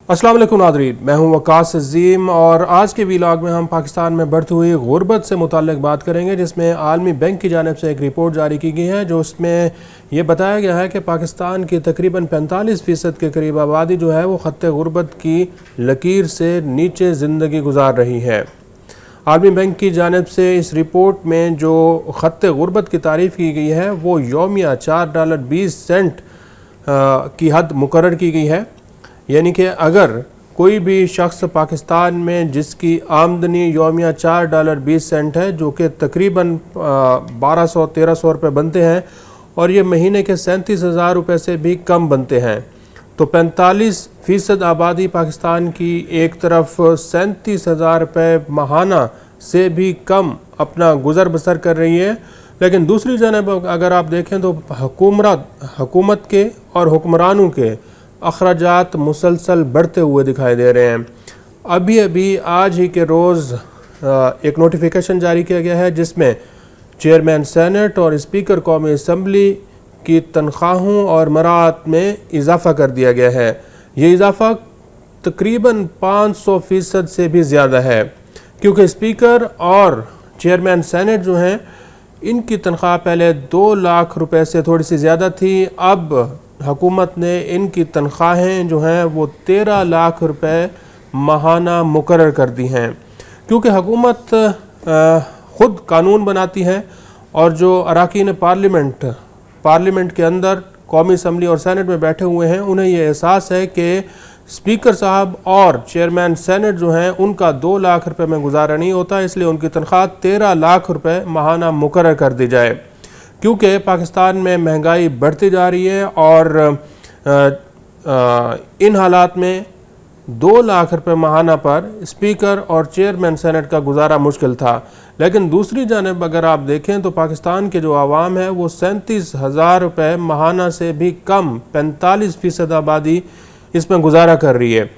अस्सलाम वालेकुम नाज़रीन, मैं हूं वकास अज़ीम और आज के व्लॉग में हम पाकिस्तान में बढ़ती हुई गुर्बत से मुताल्लिक़ बात करेंगे, जिसमें आलमी बैंक की जानिब से एक रिपोर्ट जारी की गई है जो उसमें ये बताया गया है कि पाकिस्तान की तकरीबन 45% के करीब आबादी जो है वो ख़त्ते गुर्बत की लकीर से नीचे ज़िंदगी गुजार रही है। आलमी बैंक की जानिब से इस रिपोर्ट में जो ख़त्ते गुर्बत की तारीफ़ की गई है वो यौमिया $4.20 की हद मुकर्रर की गई है। यानी कि अगर कोई भी शख्स पाकिस्तान में जिसकी आमदनी यौमिया $4.20 है, जो कि तकरीबन 1200-1300 रुपये बनते हैं और ये महीने के 37,000 रुपये से भी कम बनते हैं, तो 45% आबादी पाकिस्तान की एक तरफ 37,000 रुपये माहाना से भी कम अपना गुज़र बसर कर रही है। लेकिन दूसरी जानब अगर आप देखें तो हुकूमत के और हुक्मरानों के अखराजात मुसलसल बढ़ते हुए दिखाई दे रहे हैं। अभी आज ही के रोज़ एक नोटिफिकेशन जारी किया गया है जिसमें चेयरमैन सेनेट और स्पीकर कौमी असम्बली की तनख्वाहों और मरात में इजाफ़ा कर दिया गया है। ये इजाफ़ा तकरीबन 500% से भी ज़्यादा है, क्योंकि स्पीकर और चेयरमैन सेनेट जो हैं इनकी तनख्वाह पहले 2 लाख रुपए से थोड़ी सी ज़्यादा थी। अब हुकूमत ने इनकी तनख्वाहें जो हैं वो 13 लाख रुपए माहाना मुकर्रर कर दी हैं, क्योंकि हुकूमत ख़ुद कानून बनाती है और जो अरकान पार्लियामेंट के अंदर कौमी असम्बली और सेनेट में बैठे हुए हैं उन्हें ये एहसास है कि स्पीकर साहब और चेयरमैन सेनेट जो हैं उनका 2 लाख रुपए में गुजारा नहीं होता, इसलिए उनकी तनख्वाह 13 लाख रुपए माहाना मुकर्रर कर दी जाए। क्योंकि पाकिस्तान में महंगाई बढ़ती जा रही है और इन हालात में 2 लाख रुपए माहाना पर स्पीकर और चेयरमैन सेनेट का गुजारा मुश्किल था। लेकिन दूसरी जानब अगर आप देखें तो पाकिस्तान के जो आवाम है वो 37,000 रुपये माहाना से भी कम 45% आबादी इसमें गुजारा कर रही है।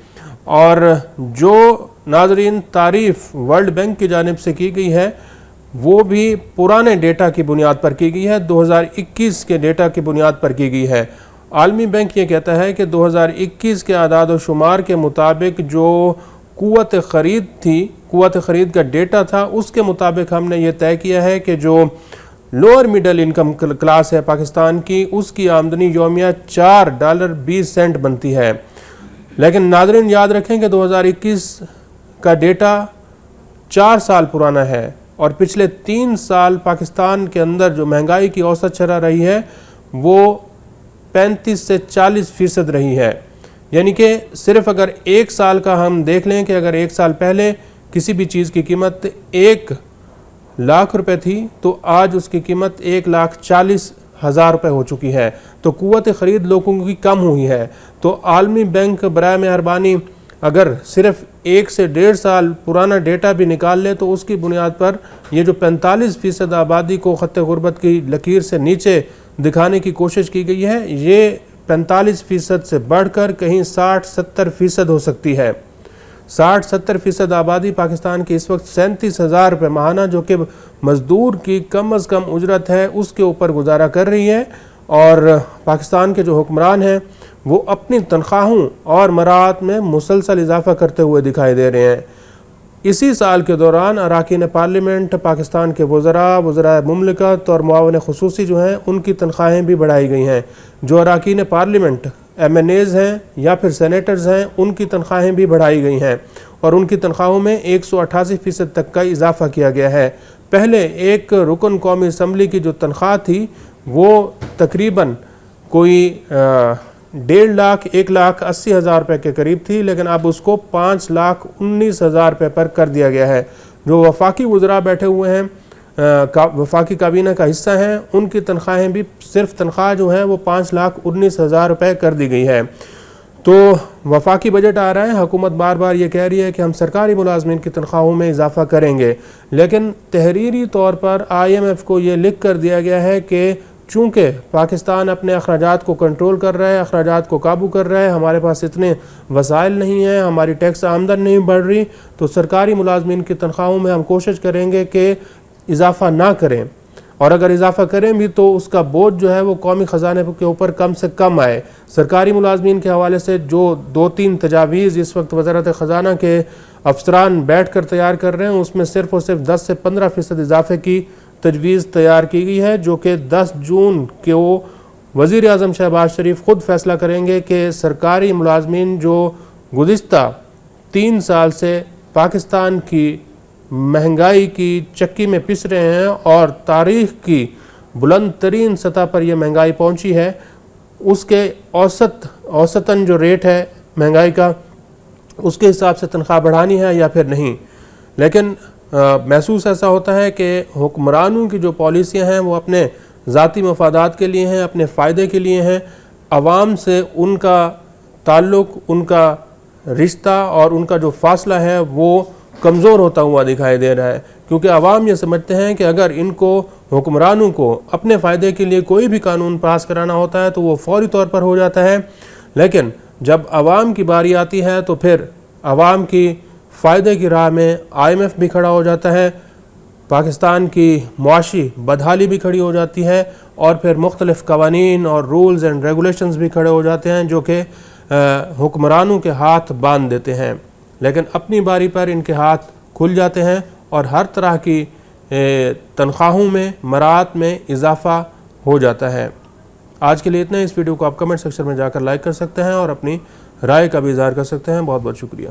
और जो नाज़रीन तारीफ़ वर्ल्ड बैंक की जानिब से की गई है वो भी पुराने डेटा की बुनियाद पर की गई है, 2021 के डेटा की बुनियाद पर की गई है। आलमी बैंक ये कहता है कि 2021 के आदाद व शुमार के मुताबिक जो कुव्वत ख़रीद थी, कुव्वत ख़रीद का डेटा था, उसके मुताबिक हमने ये तय किया है कि जो लोअर मिडल इनकम क्लास है पाकिस्तान की, उसकी आमदनी यौमिया $4.20 बनती है। लेकिन नाज़रीन याद रखें कि 2021 का डेटा 4 साल पुराना है और पिछले 3 साल पाकिस्तान के अंदर जो महंगाई की औसत शरह रही है वो 35 से 40% रही है। यानी कि सिर्फ अगर 1 साल का हम देख लें कि अगर 1 साल पहले किसी भी चीज़ की कीमत 1 लाख रुपए थी तो आज उसकी कीमत 1,40,000 रुपये हो चुकी है, तो कुव्वत ख़रीद लोगों की कम हुई है। तो आलमी बैंक बराए मेहरबानी अगर सिर्फ 1 से 1.5 साल पुराना डेटा भी निकाल ले तो उसकी बुनियाद पर ये जो 45% आबादी को ख़त्ते गुर्बत की लकीर से नीचे दिखाने की कोशिश की गई है, ये 45% से बढ़कर कहीं 60-70% हो सकती है। 60-70% आबादी पाकिस्तान की इस वक्त 37,000 रुपये माहाना, जो कि मज़दूर की कम अज़ कम उजरत है, उसके ऊपर गुजारा कर रही है। और पाकिस्तान के जो हुक्मरान हैं वो अपनी तनख्वाहों और मरात में मुसलसल इजाफ़ा करते हुए दिखाई दे रहे हैं। इसी साल के दौरान अरकान पार्लियामेंट, पाकिस्तान के वज़राए मुमलिकत और मुआवन ख़ुसूसी जो हैं उनकी तनख्वाहें भी बढ़ाई गई हैं। जो अरकान पार्लियामेंट MNAs हैं या फिर सेनेटर्स हैं उनकी तनख्वाहें भी बढ़ाई गई हैं और उनकी तनख्वाहों में 188% तक का इजाफ़ा किया गया है। पहले एक रुकन कौमी असम्बली की जो तनख्वाह थी वो तकरीबन कोई 1,80,000 रुपये के करीब थी, लेकिन अब उसको 5,19,000 रुपये पर कर दिया गया है। जो वफाकी वज़रा बैठे हुए हैं, वफाकी काबीना का हिस्सा हैं, उनकी तनख्वाहें भी सिर्फ तनख्वाह जो है वो 5,19,000 रुपये कर दी गई है। तो वफाकी बजट आ रहा है, हुकूमत बार बार ये कह रही है कि हम सरकारी मुलाजमीन की तनख्वाहों में इजाफ़ा करेंगे, लेकिन तहरीरी तौर पर IMF को ये लिख कर दिया गया है कि चूँकि पाकिस्तान अपने अखराजात को कंट्रोल कर रहा है, अखराजात को काबू कर रहा है, हमारे पास इतने वसाइल नहीं हैं, हमारी टैक्स आमदन नहीं बढ़ रही, तो सरकारी मुलाजमीन की तनख्वाहों में हम कोशिश करेंगे कि इजाफ़ा ना करें। اور اگر اضافہ کریں بھی تو اس کا بوجھ جو ہے وہ قومی خزانے کے اوپر کم سے کم آئے۔ سرکاری ملازمین کے حوالے سے جو 2-3 تجاویز اس وقت وزارت خزانہ کے افسران بیٹھ کر تیار کر رہے ہیں، اس میں صرف اور صرف 10 سے 15% اضافے کی تجویز تیار کی گئی ہے، جو کہ 10 جون کو وزیر اعظم شہباز شریف خود فیصلہ کریں گے کہ سرکاری ملازمین جو گزشتہ 3 سال سے پاکستان کی مہنگائی کی چکی میں پس رہے ہیں اور تاریخ کی بلند ترین سطح پر یہ مہنگائی پہنچی ہے، اس کے اوسطاً جو ریٹ ہے مہنگائی کا، اس کے حساب سے تنخواہ بڑھانی ہے یا پھر نہیں۔ لیکن محسوس ایسا ہوتا ہے کہ حکمرانوں کی جو پالیسیاں ہیں وہ اپنے ذاتی مفادات کے لیے ہیں، اپنے فائدے کے لیے ہیں، عوام سے ان کا تعلق، ان کا رشتہ اور ان کا جو فاصلہ ہے وہ کمزور ہوتا ہوا دکھائی دے رہا ہے، کیونکہ عوام یہ سمجھتے ہیں کہ اگر ان کو حکمرانوں کو اپنے فائدے کے لیے کوئی بھی قانون پاس کرانا ہوتا ہے تو وہ فوری طور پر ہو جاتا ہے، لیکن جب عوام کی باری آتی ہے تو پھر عوام کی فائدے کی راہ میں IMF بھی کھڑا ہو جاتا ہے، پاکستان کی معاشی بدحالی بھی کھڑی ہو جاتی ہے، اور پھر مختلف قوانین اور رولز اینڈ ریگولیشنز بھی کھڑے ہو جاتے ہیں جو کہ حکمرانوں کے ہاتھ باندھ دیتے ہیں، لیکن اپنی باری پر ان کے ہاتھ کھل جاتے ہیں اور ہر طرح کی تنخواہوں میں، مراعات میں اضافہ ہو جاتا ہے۔ آج کے لیے اتنا ہی۔ اس ویڈیو کو آپ کمنٹ سیکشن میں جا کر لائک کر سکتے ہیں اور اپنی رائے کا بھی اظہار کر سکتے ہیں۔ بہت بہت شکریہ۔